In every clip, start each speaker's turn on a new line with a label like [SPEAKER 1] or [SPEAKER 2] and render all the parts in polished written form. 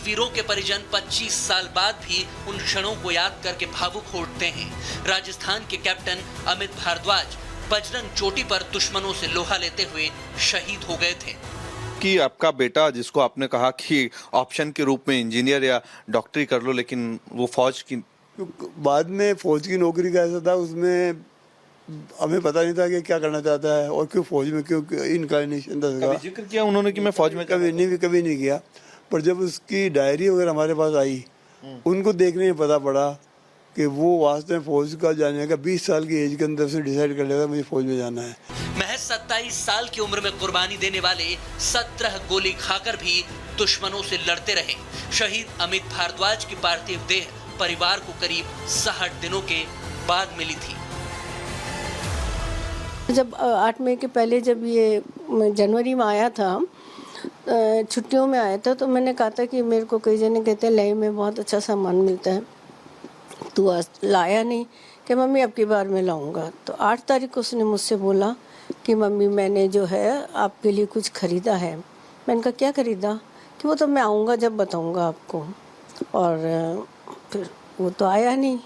[SPEAKER 1] वीरों के परिजन 25 साल बाद भी उन क्षणों को याद करके भावुक हो उठते हैं। राजस्थान के कैप्टन अमित भारद्वाज बजरंग चोटी पर दुश्मनों से लोहा लेते हुए शहीद हो गए थे।
[SPEAKER 2] कि आपका बेटा, जिसको आपने कहा कि ऑप्शन के रूप में इंजीनियर या डॉक्टरी कर लो, लेकिन वो फौज की
[SPEAKER 3] बाद में फौज की नौकरी का ऐसा था, उसमें हमें पता नहीं था कि क्या करना चाहता है और क्यों फौज में, क्यों इनक्लिनेशन था।
[SPEAKER 2] कभी जिक्र किया उन्होंने कि मैं फौज में?
[SPEAKER 3] कभी नहीं किया। पर जब उसकी डायरी वगैरह हमारे पास आई, उनको देखने में पता पड़ा कि वो वास्तव में फौज का जाने का 20 साल की एज के अंदर से डिसाइड कर लेगा मुझे फौज में जाना है।
[SPEAKER 1] महज 27 साल की उम्र में कुर्बानी देने वाले 17 गोली खाकर भी दुश्मनों से लड़ते रहे शहीद अमित भारद्वाज की पार्थिव देह परिवार को करीब 60 दिनों के बाद मिली थी।
[SPEAKER 4] जब 8 मई के पहले जब ये जनवरी में आया था, छुट्टियों में आया था, तो मैंने कहा था कि मेरे को कई जने कहते हैं लेह में बहुत अच्छा सामान मिलता है, तू आज लाया नहीं। कि मम्मी अब की बार मैं लाऊंगा। तो 8 तारीख को उसने मुझसे बोला कि मम्मी मैंने जो है आपके लिए कुछ खरीदा है। मैंने कहा क्या खरीदा? कि वो तो मैं आऊँगा जब बताऊँगा आपको। और फिर वो तो आया नहीं,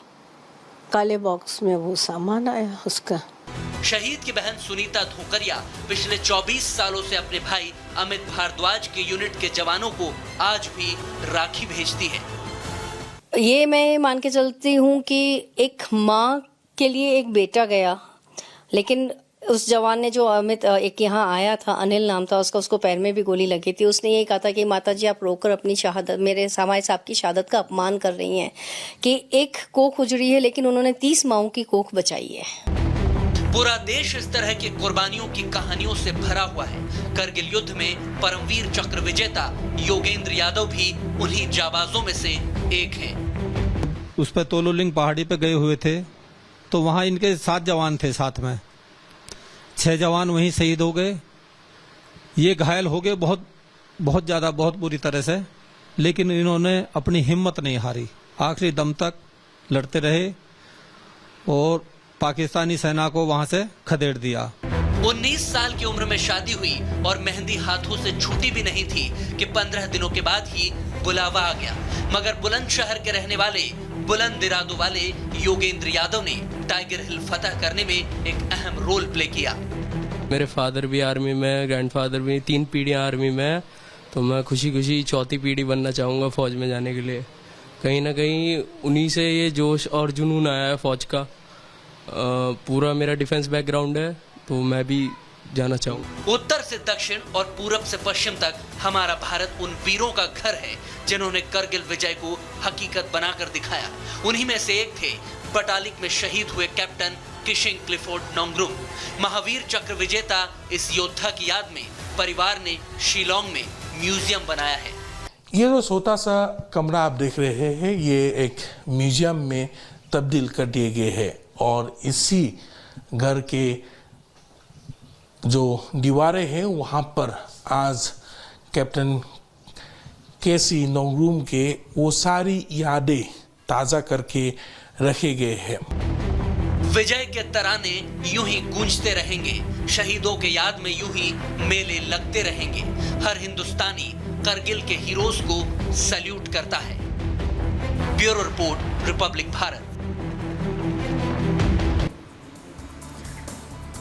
[SPEAKER 4] काले बॉक्स में वो सामान आया उसका।
[SPEAKER 1] शहीद की बहन सुनीता धोकरिया पिछले 24 सालों से अपने भाई अमित भारद्वाज के यूनिट के जवानों को आज भी राखी भेजती है।
[SPEAKER 5] ये मैं मान के चलती हूँ कि एक माँ के लिए एक बेटा गया, लेकिन उस जवान ने जो अमित एक यहाँ आया था, अनिल नाम था उसका, उसको पैर में भी गोली लगी थी। उसने यही कहा था कि माताजी आप रोकर अपनी शहादत, मेरे सामाई साहब की शहादत का अपमान कर रही हैं, कि एक कोख उजड़ी है लेकिन उन्होंने 30 माओं की कोख बचाई है।
[SPEAKER 1] पूरा देश इस तरह की कुर्बानियों की कहानियों से भरा हुआ है। करगिल युद्ध में परमवीर चक्र विजेता योगेंद्र यादव भी उन्हीं जाबाजों में से एक हैं।
[SPEAKER 6] उस पर तोलोलिंग पहाड़ी पे गए हुए थे, तो वहां इनके 7 जवान थे, साथ में 6 जवान वहीं शहीद हो गए। ये घायल हो गए बहुत ज्यादा, बहुत बुरी तरह से, लेकिन इन्होंने अपनी हिम्मत नहीं हारी, आखिरी दम तक लड़ते रहे और पाकिस्तानी सेना को वहां से खदेड़ दिया।
[SPEAKER 1] 19 साल की उम्र में शादी हुई और मेहंदी हाथों से छूटी भी नहीं थी कि 15 दिनों के बाद ही बुलावा आ गया। मगर बुलंदशहर के रहने वाले, बुलंद इरादों वाले योगेंद्र यादव ने टाइगर हिल फतह करने में एक अहम रोल प्ले किया।
[SPEAKER 7] मेरे फादर भी आर्मी में, ग्रैंडफादर भी, 3 पीढ़ियां आर्मी में, तो मैं खुशी खुशी 4थी पीढ़ी बनना चाहूँगा फौज में जाने के लिए। कहीं ना कहीं उन्हीं से ये जोश और जुनून आया है फौज का। पूरा मेरा डिफेंस बैकग्राउंड है, तो मैं भी जाना चाहूँगा।
[SPEAKER 1] उत्तर से दक्षिण और पूरब से पश्चिम तक हमारा भारत उन वीरों का घर है जिन्होंने करगिल विजय को हकीकत बनाकर दिखाया। उन्हीं में से एक थे बटालिक में शहीद हुए कैप्टन किशिंग क्लिफोर्ड नोंगरुम। महावीर चक्र विजेता इस योद्धा की याद में परिवार ने शिलोंग में म्यूजियम बनाया है।
[SPEAKER 8] ये जो छोटा सा कमरा आप देख रहे हैं, ये एक म्यूजियम में तब्दील कर दिए गए हैं और इसी घर के जो दीवारें हैं वहाँ पर आज कैप्टन केसी नोंगरुम के वो सारी यादें ताज़ा करके रखे गए हैं।
[SPEAKER 1] विजय के तराने यूं ही गूंजते रहेंगे, शहीदों के याद में यूं ही मेले लगते रहेंगे। हर हिंदुस्तानी करगिल के हीरोज को सैल्यूट करता है। Bureau report, Republic Bharat.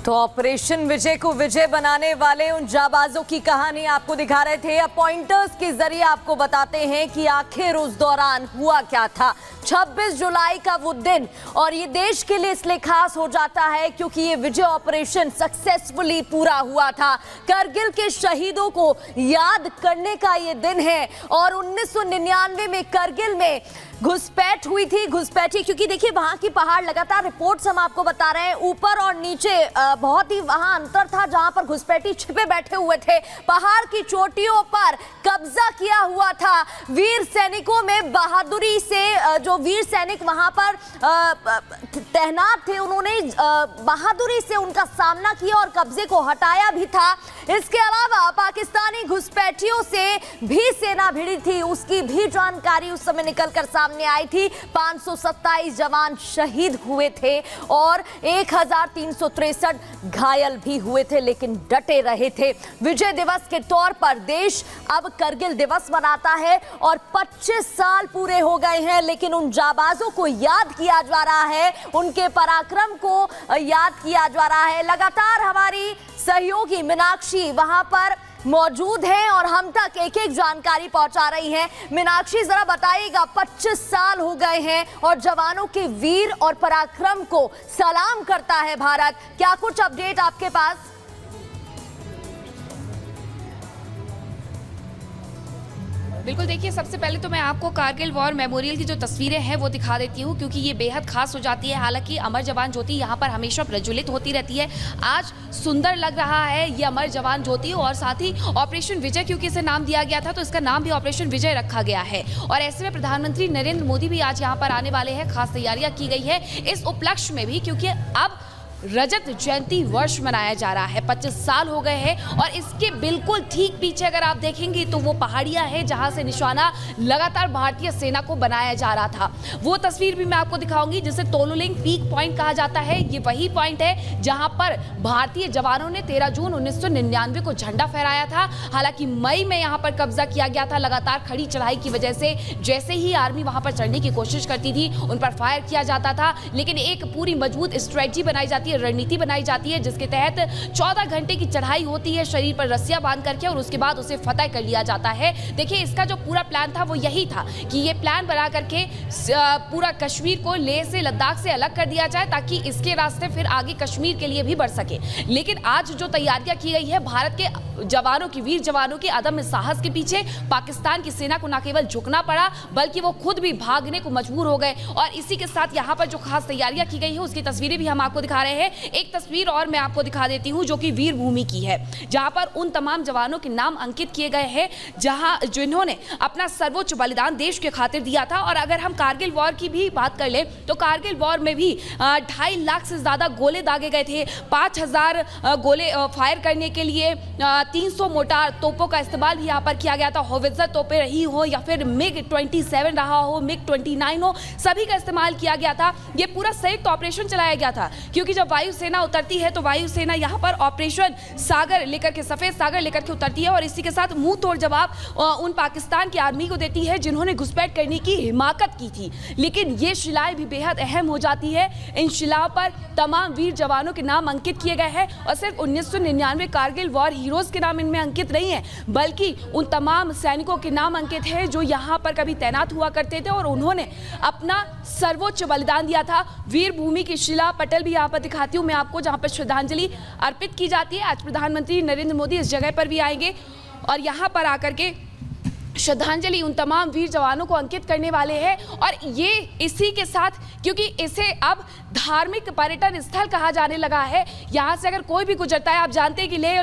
[SPEAKER 9] तो ऑपरेशन विजय को विजय बनाने वाले उन जाबाजों की कहानी आपको दिखा रहे थे। अब पॉइंटर्स के जरिए आपको बताते हैं कि आखिर उस दौरान हुआ क्या था। 26 जुलाई का वो दिन, और ये देश के लिए इसलिए खास हो जाता है क्योंकि ये विजय ऑपरेशन सक्सेसफुली पूरा हुआ था। करगिल के शहीदों को याद करने का ये दिन है। और 1999 में करगिल में घुसपैठ हुई थी। घुसपैठी क्योंकि देखिए वहां की पहाड़, लगातार रिपोर्ट्स हम आपको बता रहे हैं, ऊपर और नीचे बहुत ही वहां अंतर था जहां पर घुसपैठी छिपे बैठे हुए थे। पहाड़ की चोटियों पर कब्जा किया हुआ था। वीर सैनिकों में बहादुरी से जो जो वीर सैनिक वहां पर तैनात थे उन्होंने बहादुरी से उनका सामना किया और कब्जे को हटाया भी था। इसके अलावा पाकिस्तानी घुसपैठियों से भी सेना भिड़ी थी, उसकी भी जानकारी उस समय निकलकर सामने आई थी। 527 जवान शहीद हुए थे और 1363 घायल भी हुए थे, लेकिन डटे रहे थे। विजय दिवस के तौर पर देश अब करगिल दिवस मनाता है और 25 साल पूरे हो गए हैं, लेकिन उन जाबाजों को याद किया जा रहा है, उनके पराक्रम को याद किया जा रहा है। लगातार हमारी सहयोगी मीनाक्षी वहां पर मौजूद हैं और हम तक एक एक जानकारी पहुंचा रही हैं। मीनाक्षी, जरा बताइएगा, 25 साल हो गए हैं और जवानों के वीर और पराक्रम को सलाम करता है भारत, क्या कुछ अपडेट आपके पास?
[SPEAKER 10] बिल्कुल, देखिए, सबसे पहले तो मैं आपको कारगिल वॉर मेमोरियल की जो तस्वीरें हैं वो दिखा देती हूँ, क्योंकि ये बेहद खास हो जाती है। हालांकि अमर जवान ज्योति यहाँ पर हमेशा प्रज्वलित होती रहती है। आज सुंदर लग रहा है ये अमर जवान ज्योति, और साथ ही ऑपरेशन विजय, क्योंकि इसे नाम दिया गया था तो इसका नाम भी ऑपरेशन विजय रखा गया है। और ऐसे में प्रधानमंत्री नरेंद्र मोदी भी आज यहाँ पर आने वाले हैं। खास तैयारियां की गई है इस उपलक्ष्य में भी, क्योंकि अब रजत जयंती वर्ष मनाया जा रहा है। 25 साल हो गए हैं और इसके बिल्कुल ठीक पीछे अगर आप देखेंगे तो वो पहाड़ियां हैं जहां से निशाना लगातार भारतीय सेना को बनाया जा रहा था। वो तस्वीर भी मैं आपको दिखाऊंगी जिसे तोलुलिंग पीक पॉइंट कहा जाता है। ये वही पॉइंट है जहां पर भारतीय जवानों ने 13 जून 1999 को झंडा फहराया था। हालांकि मई में यहाँ पर कब्जा किया गया था। लगातार खड़ी चढ़ाई की वजह से जैसे ही आर्मी वहां पर चढ़ने की कोशिश करती थी उन पर फायर किया जाता था, लेकिन एक पूरी मजबूत स्ट्रेटजी बनाई जाती है, रणनीति बनाई जाती है, जिसके तहत 14 घंटे की चढ़ाई होती है शरीर पर रस्सियां बांध करके, और उसके बाद उसे फतह कर लिया जाता है। देखिए, इसका जो पूरा प्लान था वो यही था कि ये प्लान बना करके पूरा कश्मीर को लेह से लद्दाख से अलग कर दिया जाए ताकि इसके रास्ते फिर आगे कश्मीर के लिए भी बढ़ सके। लेकिन आज जो तैयारियां की गई है भारत के जवानों की, वीर जवानों के अदम्य साहस के पीछे पाकिस्तान की सेना को न केवल झुकना पड़ा बल्कि वो खुद भी भागने को मजबूर हो गए। और इसी के साथ यहाँ पर जो खास तैयारियां की गई है उसकी तस्वीरें भी हम आपको दिखा रहे हैं। एक तस्वीर और मैं आपको दिखा देती हूं जो कि वीर भूमि की है, जहां पर उन तमाम जवानों के नाम अंकित किए गए हैं जिन्होंने अपना सर्वोच्च बलिदान देश के खातिर दिया था। और अगर हम कारगिल वॉर की भी बात कर ले तो कारगिल वॉर में भी 2.5 लाख से ज्यादा गोले दागे गए थे। 5000 गोले फायर करने के लिए 300 मोटार तोपों का इस्तेमाल भी यहाँ पर किया गया था। होवित्जर तोपें रही हो या फिर MiG-27 रहा हो, MiG-29 हो, सभी का इस्तेमाल किया गया था। ये पूरा संयुक्त ऑपरेशन चलाया गया था, क्योंकि जब वायुसेना उतरती है तो वायुसेना यहाँ पर ऑपरेशन सागर लेकर के, सफेद सागर लेकर के उतरती है और इसी के साथ मुंह तोड़ जवाब उन पाकिस्तान की आर्मी को देती है जिन्होंने घुसपैठ करने की हिमाकत की थी। लेकिन ये शिलाएं भी बेहद अहम हो जाती है। इन शिलाओं पर तमाम वीर जवानों के नाम अंकित किए गए हैं और सिर्फ 1999 कारगिल वॉर हीरोज के नाम इनमें अंकित नहीं है, बल्कि उन तमाम सैनिकों के नाम अंकित है जो यहाँ पर कभी तैनात हुआ करते थे और उन्होंने अपना सर्वोच्च बलिदान दिया था। वीर भूमि की शिला पटल भी यहाँ पर दिखाती हूँ मैं आपको, जहाँ पर श्रद्धांजलि अर्पित की जाती है। आज प्रधानमंत्री नरेंद्र मोदी इस जगह पर भी आएंगे और यहाँ पर आकर के श्रद्धांजलि उन तमाम वीर जवानों को अंकित करने वाले हैं। और ये इसी के साथ, क्योंकि इसे अब धार्मिक पर्यटन स्थल कहा जाने लगा है, यहाँ से अगर कोई भी गुजरता है, आप जानते हैं कि लेह